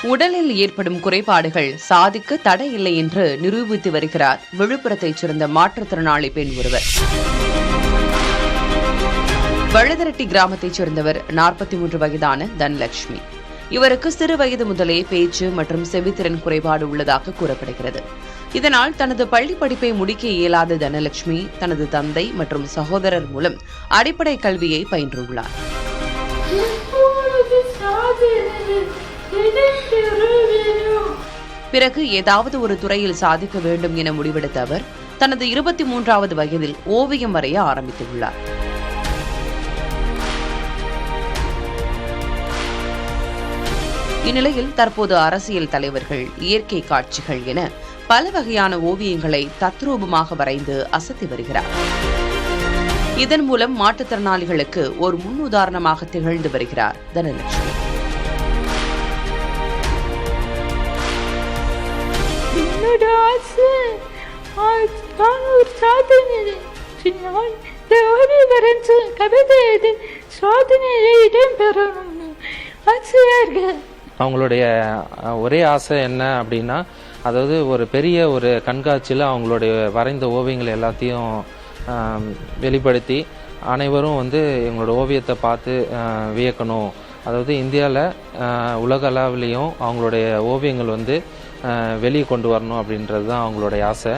உடலில் ஏற்படும் குறைபாடுகள் சாதிக்க தடை இல்லை என்று நிரூபித்து வருகிறார் விழுப்புரத்தைச் சேர்ந்த மாற்றுத்திறனாளி பெண் ஒருவர். வழுதரட்டி கிராமத்தைச் சேர்ந்தவர் 43 வயதான தனலட்சுமி. இவருக்கு சிறு வயது முதலே பேச்சு மற்றும் செவித்திறன் குறைபாடு உள்ளதாக கூறப்படுகிறது. இதனால் தனது பள்ளி படிப்பை முடிக்க இயலாத தனலட்சுமி தனது தந்தை மற்றும் சகோதரர் மூலம் அடிப்படை கல்வியை பயின்றுள்ளார். பிறகு ஏதாவது ஒரு துறையில் சாதிக்க வேண்டும் என முடிவெடுத்த அவர் தனது 23வது வயதில் ஓவியம் வரைய ஆரம்பித்துள்ளார். இந்நிலையில் தற்போது அரசியல் தலைவர்கள், இயற்கை காட்சிகள் என பல வகையான ஓவியங்களை தத்ரூபமாக வரைந்து அசத்தி வருகிறார். இதன் மூலம் மாற்றுத்திறனாளிகளுக்கு ஒரு முன் உதாரணமாக திகழ்ந்து வருகிறார் தனலட்சுமி. என்னோட ஆசை ஒரு சாதனை வரைஞ்சு கவிதை சாதனையை இடம் பெறணும்னு ஆசையா இருக்கு. அவங்களுடைய ஒரே ஆசை என்ன அப்படின்னா, அதாவது ஒரு பெரிய ஒரு கண்காட்சியில் அவங்களுடைய வரைந்த ஓவியங்கள் எல்லாத்தையும் வெளிப்படுத்தி அனைவரும் எங்களோட ஓவியத்தை பார்த்து வியக்கணும். அதாவது இந்தியாவில் உலக அளவிலையும் அவங்களுடைய ஓவியங்கள் வெளியே கொண்டு வரணும் அப்படின்றது தான் அவங்களுடைய ஆசை.